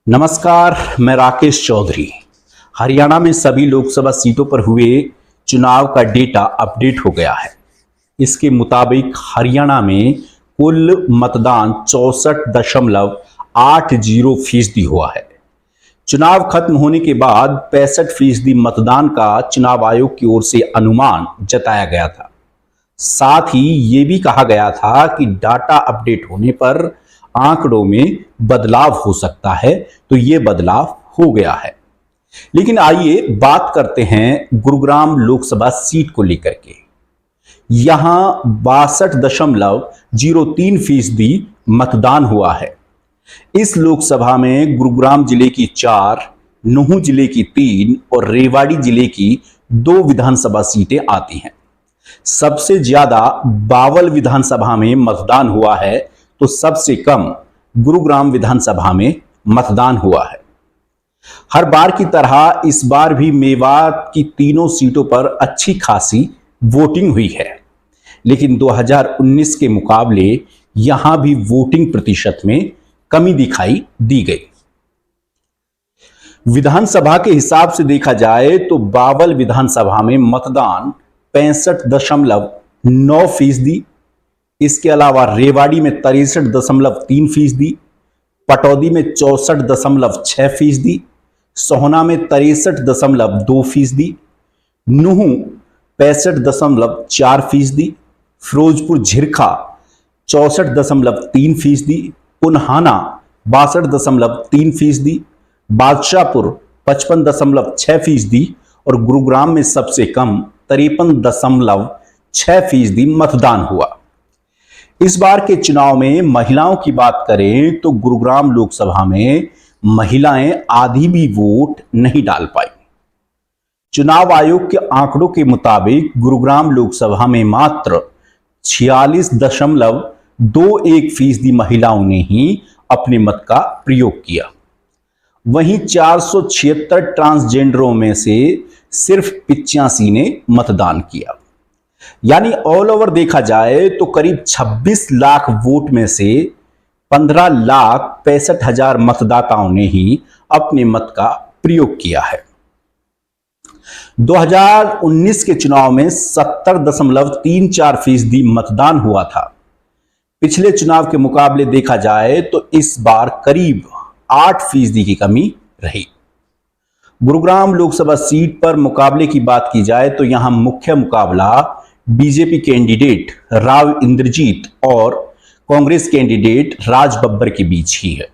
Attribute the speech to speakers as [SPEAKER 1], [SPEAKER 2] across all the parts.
[SPEAKER 1] नमस्कार, मैं राकेश चौधरी। हरियाणा में सभी लोकसभा सीटों पर हुए चुनाव का डेटा अपडेट हो गया है। इसके मुताबिक हरियाणा में कुल मतदान 64.80% हुआ है। चुनाव खत्म होने के बाद 65% मतदान का चुनाव आयोग की ओर से अनुमान जताया गया था। साथ ही ये भी कहा गया था कि डाटा अपडेट होने पर आंकड़ों में बदलाव हो सकता है, तो ये बदलाव हो गया है। लेकिन आइए बात करते हैं गुरुग्राम लोकसभा सीट को लेकर के। यहां 62.03% मतदान हुआ है। इस लोकसभा में गुरुग्राम जिले की 4, नुहू जिले की 3 और रेवाड़ी जिले की 2 विधानसभा सीटें आती हैं। सबसे ज्यादा बावल विधानसभा में मतदान हुआ है, तो सबसे कम गुरुग्राम विधानसभा में मतदान हुआ है। हर बार की तरह इस बार भी मेवात की तीनों सीटों पर अच्छी खासी वोटिंग हुई है, लेकिन 2019 के मुकाबले यहां भी वोटिंग प्रतिशत में कमी दिखाई दी गई। विधानसभा के हिसाब से देखा जाए तो बावल विधानसभा में मतदान 65.9%, इसके अलावा रेवाड़ी में 63.3%, पटौदी में 64.6%, सोहना में 63.2%, नुहू 65.4%, फिरोजपुर झिरखा 64.3%, पुन्हाना 62.3%, बादशाहपुर 55.6% और गुरुग्राम में सबसे कम 53.6% मतदान हुआ। इस बार के चुनाव में महिलाओं की बात करें तो गुरुग्राम लोकसभा में महिलाएं आधी भी वोट नहीं डाल पाई। चुनाव आयोग के आंकड़ों के मुताबिक गुरुग्राम लोकसभा में मात्र 46.21% महिलाओं ने ही अपने मत का प्रयोग किया। वहीं 476 ट्रांसजेंडरों में से सिर्फ 85 ने मतदान किया। यानी ऑल ओवर देखा जाए तो करीब 26 लाख वोट में से 15,65,000 मतदाताओं ने ही अपने मत का प्रयोग किया है। 2019 के चुनाव में 70.34% मतदान हुआ था। पिछले चुनाव के मुकाबले देखा जाए तो इस बार करीब 8% की कमी रही। गुरुग्राम लोकसभा सीट पर मुकाबले की बात की जाए तो यहां मुख्य मुकाबला बीजेपी कैंडिडेट राव इंद्रजीत और कांग्रेस कैंडिडेट राज बब्बर के बीच ही है।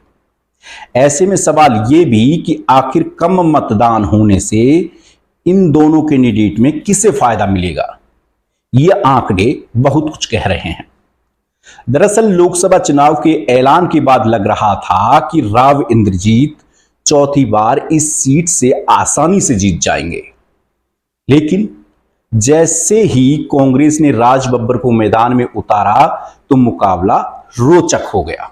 [SPEAKER 1] ऐसे में सवाल यह भी कि आखिर कम मतदान होने से इन दोनों कैंडिडेट में किसे फायदा मिलेगा। ये आंकड़े बहुत कुछ कह रहे हैं। दरअसल लोकसभा चुनाव के ऐलान के बाद लग रहा था कि राव इंद्रजीत चौथी बार इस सीट से आसानी से जीत जाएंगे, लेकिन जैसे ही कांग्रेस ने राज बब्बर को मैदान में उतारा तो मुकाबला रोचक हो गया।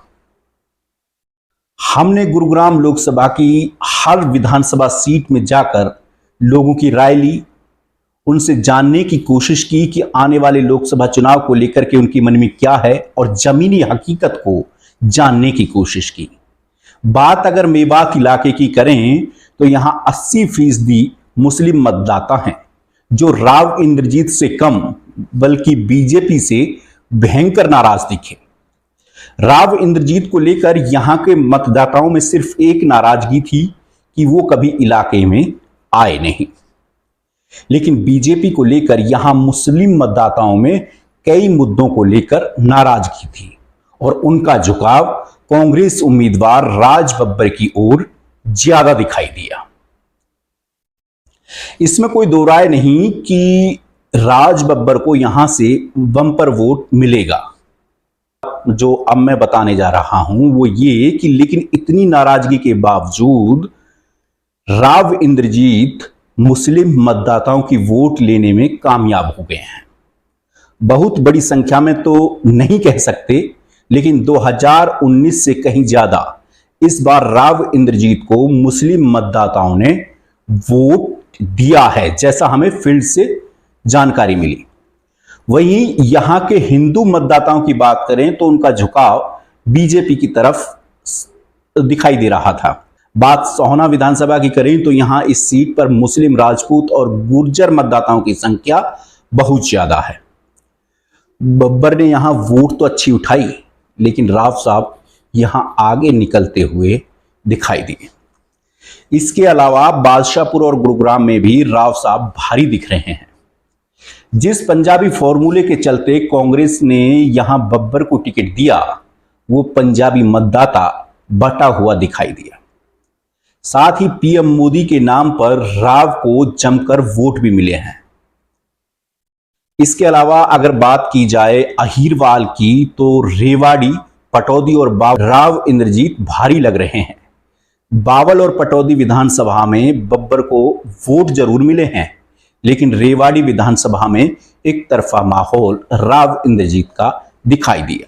[SPEAKER 1] हमने गुरुग्राम लोकसभा की हर विधानसभा सीट में जाकर लोगों की राय ली, उनसे जानने की कोशिश की कि आने वाले लोकसभा चुनाव को लेकर के उनके मन में क्या है और जमीनी हकीकत को जानने की कोशिश की। बात अगर मेवात इलाके की करें तो यहां 80% मुस्लिम मतदाता हैं, जो राव इंद्रजीत से कम बल्कि बीजेपी से भयंकर नाराज दिखे। राव इंद्रजीत को लेकर यहां के मतदाताओं में सिर्फ एक नाराजगी थी कि वो कभी इलाके में आए नहीं, लेकिन बीजेपी को लेकर यहां मुस्लिम मतदाताओं में कई मुद्दों को लेकर नाराजगी थी और उनका झुकाव कांग्रेस उम्मीदवार राज बब्बर की ओर ज्यादा दिखाई दिया। इसमें कोई दो राय नहीं कि राज बब्बर को यहां से बम्पर वोट मिलेगा। जो अब मैं बताने जा रहा हूं वो ये कि लेकिन इतनी नाराजगी के बावजूद राव इंद्रजीत मुस्लिम मतदाताओं की वोट लेने में कामयाब हो गए हैं। बहुत बड़ी संख्या में तो नहीं कह सकते, लेकिन 2019 से कहीं ज्यादा इस बार राव इंद्रजीत को मुस्लिम मतदाताओं ने वोट दिया है, जैसा हमें फील्ड से जानकारी मिली। वहीं यहां के हिंदू मतदाताओं की बात करें तो उनका झुकाव बीजेपी की तरफ दिखाई दे रहा था। बात सोहना विधानसभा की करें तो यहां इस सीट पर मुस्लिम, राजपूत और गुर्जर मतदाताओं की संख्या बहुत ज्यादा है। बब्बर ने यहां वोट तो अच्छी उठाई, लेकिन राव साहब यहां आगे निकलते हुए दिखाई दिए। इसके अलावा बादशाहपुर और गुरुग्राम में भी राव साहब भारी दिख रहे हैं। जिस पंजाबी फॉर्मूले के चलते कांग्रेस ने यहां बब्बर को टिकट दिया, वो पंजाबी मतदाता बटा हुआ दिखाई दिया। साथ ही पीएम मोदी के नाम पर राव को जमकर वोट भी मिले हैं। इसके अलावा अगर बात की जाए अहीरवाल की, तो रेवाड़ी, पटौदी और राव इंद्रजीत भारी लग रहे हैं। बावल और पटौदी विधानसभा में बब्बर को वोट जरूर मिले हैं, लेकिन रेवाड़ी विधानसभा में एक तरफा माहौल राव इंद्रजीत का दिखाई दिया।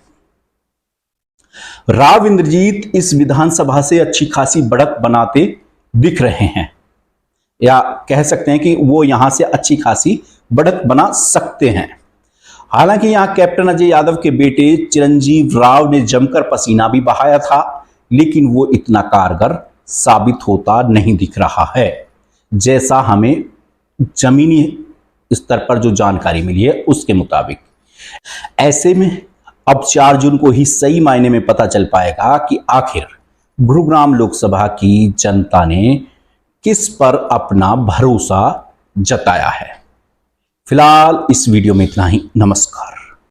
[SPEAKER 1] राव इंद्रजीत इस विधानसभा से अच्छी खासी बढ़त बनाते दिख रहे हैं, या कह सकते हैं कि वो यहां से अच्छी खासी बढ़त बना सकते हैं। हालांकि यहां कैप्टन अजय यादव के बेटे चिरंजीव राव ने जमकर पसीना भी बहाया था, लेकिन वो इतना कारगर साबित होता नहीं दिख रहा है, जैसा हमें जमीनी स्तर पर जो जानकारी मिली है उसके मुताबिक। ऐसे में अब 4 जून को ही सही मायने में पता चल पाएगा कि आखिर गुरुग्राम लोकसभा की जनता ने किस पर अपना भरोसा जताया है। फिलहाल इस वीडियो में इतना ही। नमस्कार।